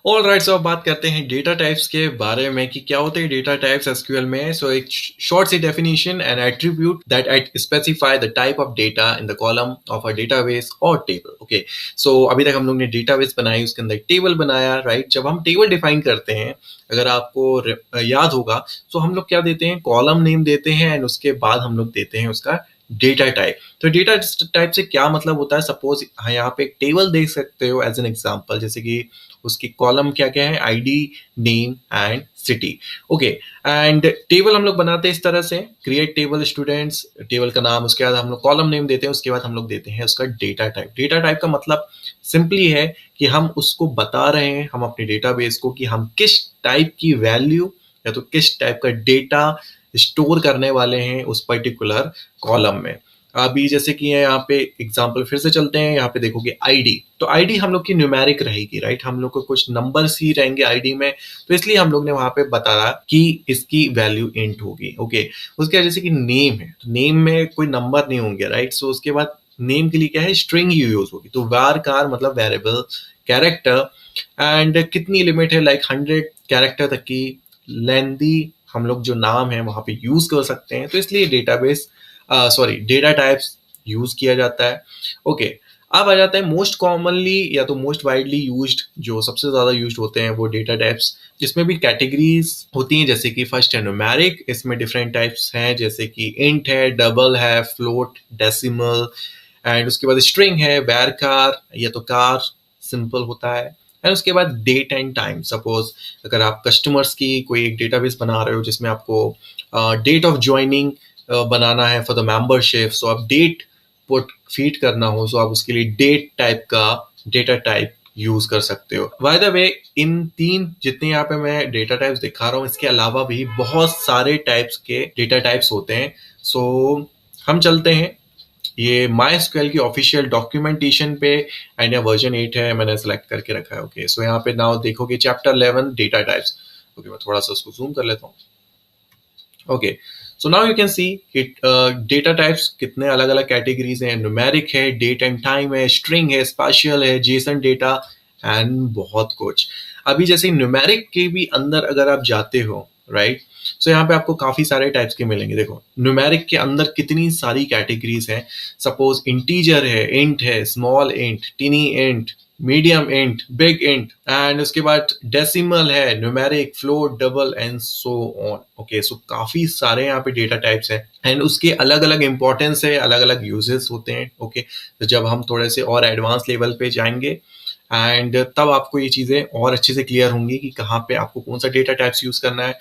All right, सो अब बात करते हैं डेटा टाइप्स के बारे में कि क्या होते हैं डेटा टाइप्स एसक्यूएल में। सो एक शॉर्ट सी definition and attribute that specify the type of data in the column of a database और टेबल। ओके, सो अभी तक हम लोग ने डेटाबेस बनाई, उसके अंदर टेबल बनाया, राइट। जब हम टेबल डिफाइन करते हैं, अगर आपको याद होगा, तो हम लोग क्या देते हैं, कॉलम नेम देते हैं एंड उसके बाद हम लोग देते हैं उसका डेटा टाइप। तो डेटा टाइप से क्या मतलब होता है, सपोज यहाँ पे एक टेबल देख सकते हो एज एन एग्जांपल, जैसे कि उसकी कॉलम क्या क्या है, ID, name and city. Okay, and table हम लोग बनाते हैं इस तरह से, क्रिएट टेबल स्टूडेंट्स, टेबल का नाम, उसके बाद हम लोग कॉलम नेम देते हैं, उसके बाद हम लोग देते हैं उसका डेटा टाइप। डेटा टाइप का मतलब सिंपली है कि हम उसको बता रहे हैं, हम अपने डेटाबेस को, कि हम किस टाइप की वैल्यू या तो किस टाइप का डेटा स्टोर करने वाले हैं उस पर्टिकुलर कॉलम में। अभी जैसे कि यहाँ पे एग्जांपल फिर से चलते हैं, यहाँ पे देखोगे आईडी, तो आईडी हम लोग की न्यूमेरिक रहेगी, राइट। हम लोग को कुछ नंबर्स ही रहेंगे आईडी में, तो इसलिए हम लोग ने वहां पे बताया कि इसकी वैल्यू इंट होगी। ओके, उसके बाद जैसे कि नेम है, तो नेम में कोई नंबर नहीं होंगे, राइट। सो उसके बाद नेम के लिए क्या है, स्ट्रिंग यूज होगी, तो var कार मतलब वेरिएबल कैरेक्टर, एंड कितनी लिमिट है, लाइक 100 कैरेक्टर तक की लेंथी हम लोग जो नाम है वहां पे यूज कर सकते हैं, तो इसलिए database sorry data types use किया जाता है। ओके, अब आ जाता है मोस्ट कॉमनली या तो मोस्ट वाइडली यूज्ड, जो सबसे ज्यादा यूज्ड होते हैं वो डेटा टाइप्स, जिसमें भी कैटेगरीज होती हैं, जैसे कि फर्स्ट है न्यूमेरिक, इसमें डिफरेंट टाइप्स हैं, जैसे कि इंट है, डबल है, फ्लोट, डेसिमल, एंड उसके बाद स्ट्रिंग है, वैर कार या तो कार सिंपल होता है, एंड उसके बाद डेट एंड टाइम। सपोज अगर आप कस्टमर्स की कोई एक डेटाबेस बना रहे हो जिसमें आपको डेट ऑफ ज्वाइनिंग बनाना है फॉर द मेंबरशिप, सो आप डेट पुट फीड करना हो, सो आप उसके लिए डेट टाइप का डेटा टाइप यूज कर सकते हो। बाय द वे, इन तीन जितने यहाँ पे मैं डेटा टाइप्स दिखा रहा हूँ, इसके अलावा भी बहुत सारे टाइप्स के डेटा टाइप्स होते हैं। सो हम चलते हैं ये MySQL की ऑफिशियल डॉक्यूमेंटेशन पे, एंड या वर्जन 8 है, मैंने सेलेक्ट करके रखा है। ओके, सो यहाँ पे नाउ देखोगे चैप्टर 11 डेटा टाइप्स। ओके, मैं थोड़ा सा उसको जूम कर लेता हूँ। Okay, so now you can see कि डेटा टाइप्स कितने अलग अलग कैटेगरीज हैं, न्यूमेरिक है, डेट एंड टाइम है, स्ट्रिंग है, स्पेशल है, जेसन डेटा, एंड बहुत कुछ। अभी जैसे न्यूमेरिक के भी अंदर अगर आप जाते हो, राइट, सो यहाँ पे आपको काफी सारे टाइप्स के मिलेंगे। देखो न्यूमेरिक के अंदर कितनी सारी कैटेगरीज हैं, सपोज इंटीजर है, इंट है, small int, tiny int, medium int, big int, and उसके बाद डेसिमल है, numeric, float, double and so on. Okay, so काफी सारे यहाँ पे डेटा टाइप्स हैं, एंड उसके अलग अलग इंपॉर्टेंस है, अलग अलग यूजेस होते हैं। ओके, तो जब हम थोड़े से और एडवांस लेवल पे जाएंगे, एंड तब आपको ये चीजें और अच्छे से क्लियर होंगी कि कहाँ पे आपको कौन सा डेटा टाइप्स यूज करना है।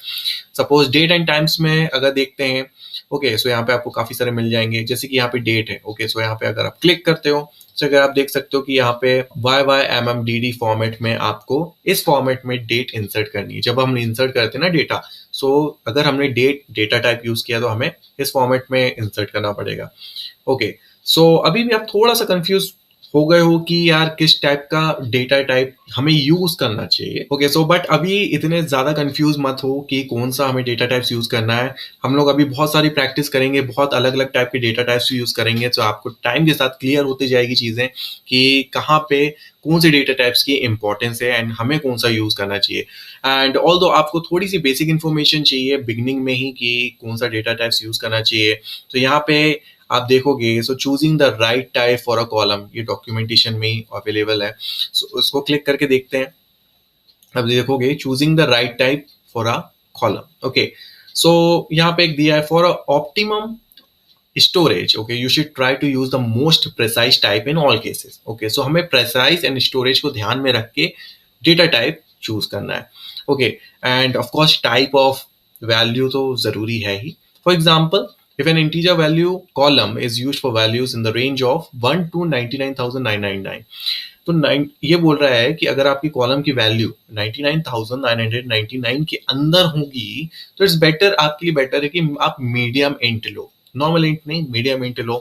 सपोज डेट एंड टाइम्स में अगर देखते हैं, ओके, सो यहाँ पे आपको काफी सारे मिल जाएंगे, जैसे कि यहाँ पे डेट है। ओके, सो यहाँ पे अगर आप क्लिक करते हो, तो अगर आप देख सकते हो कि यहाँ पे YYMMDD फॉर्मेट में आपको इस फॉर्मेट में डेट इंसर्ट करनी है। जब हम इंसर्ट करते हैं ना डेटा, सो अगर हमने डेटा टाइप यूज किया तो हमें इस फॉर्मेट में इंसर्ट करना पड़ेगा। ओके, सो अभी भी आप थोड़ा सा कंफ्यूज हो गए हो कि यार किस टाइप का डेटा टाइप हमें यूज करना चाहिए। ओके, सो बट अभी इतने ज्यादा कंफ्यूज मत हो कि कौन सा हमें डेटा टाइप्स यूज करना है। हम लोग अभी बहुत सारी प्रैक्टिस करेंगे, बहुत अलग अलग टाइप के डेटा टाइप्स यूज करेंगे, तो आपको टाइम के साथ क्लियर होती जाएगी चीजें कि कहाँ पे कौन से डेटा टाइप्स की इंपॉर्टेंस है एंड हमें कौन सा यूज करना चाहिए। एंड ऑल दो आपको थोड़ी सी बेसिक इन्फॉर्मेशन चाहिए बिगनिंग में ही कि कौन सा डेटा टाइप्स यूज करना चाहिए, तो यहाँ पे आप देखोगे, so choosing the right type for a column, ये डॉक्यूमेंटेशन में ही अवेलेबल है। सो उसको क्लिक करके देखते हैं। अब देखोगे choosing the right type for a column. Okay, so यहाँ पे एक दिया है, for optimum storage, okay, you should try to use the most precise type in all cases. Okay, so हमें प्रिसाइज एंड स्टोरेज को ध्यान में रख के डेटा टाइप चूज करना है। Okay, and of course type of value तो जरूरी है ही। For example, if an integer value column is used for values in the range of 1 to 99,999, तो ये बोल रहा है कि अगर आपकी कॉलम की वैल्यू 99,999 के अंदर होगी, तो इट्स बेटर, आपके लिए बेटर है कि आप मीडियम इंट लो, नॉर्मल इंट नहीं, मीडियम इंट लो।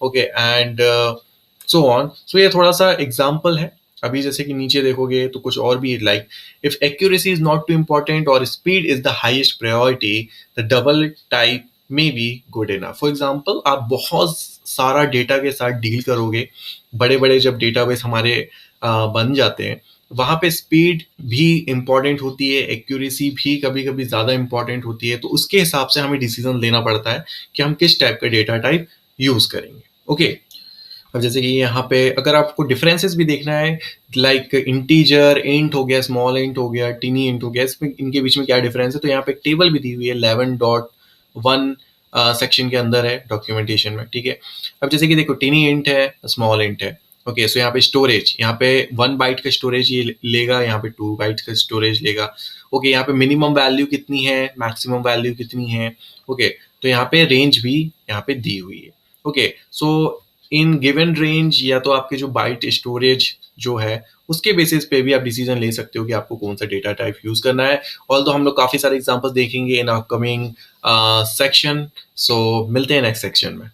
Okay, and so on. So ये थोड़ा सा एग्जाम्पल है। अभी जैसे कि नीचे देखोगे तो कुछ और भी, like if accuracy is not too important और speed is the highest priority, the double type may be good enough. For example, आप बहुत सारा डेटा के साथ डील करोगे, बड़े बड़े जब डेटाबेस हमारे बन जाते हैं, वहाँ पे स्पीड भी इम्पॉर्टेंट होती है, एक्यूरेसी भी कभी कभी ज़्यादा इम्पॉर्टेंट होती है, तो उसके हिसाब से हमें डिसीजन लेना पड़ता है कि हम किस टाइप का डेटा टाइप यूज़ करेंगे। ओके, अब जैसे कि यहाँ पे अगर आपको डिफरेंसेस भी देखना है, लाइक इंटीजर इंट हो गया, स्मॉल इंट हो गया, टीनी इंट हो गया, इसमें इनके बीच में क्या डिफरेंस है, तो यहाँ पे एक टेबल भी दी हुई है 11.1 सेक्शन के अंदर है डॉक्यूमेंटेशन में, ठीक है। अब जैसे कि देखो टीनी इंट है, स्मॉल इंट है, ओके, सो यहाँ पे स्टोरेज, यहाँ पे 1 बाइट का स्टोरेज ये लेगा, यहाँ पे 2 बाइट का स्टोरेज लेगा। ओके, यहाँ पे मिनिमम वैल्यू कितनी है, मैक्सिमम वैल्यू कितनी है, ओके, तो यहाँ पे रेंज भी यहाँ पे दी हुई है। Okay, so in given range या तो आपके जो बाइट स्टोरेज जो है उसके बेसिस पे भी आप डिसीजन ले सकते हो कि आपको कौन सा डेटा टाइप यूज करना है। ऑल तो हम लोग काफी सारे एग्जांपल्स देखेंगे इन अपकमिंग सेक्शन। सो मिलते हैं नेक्स्ट सेक्शन में।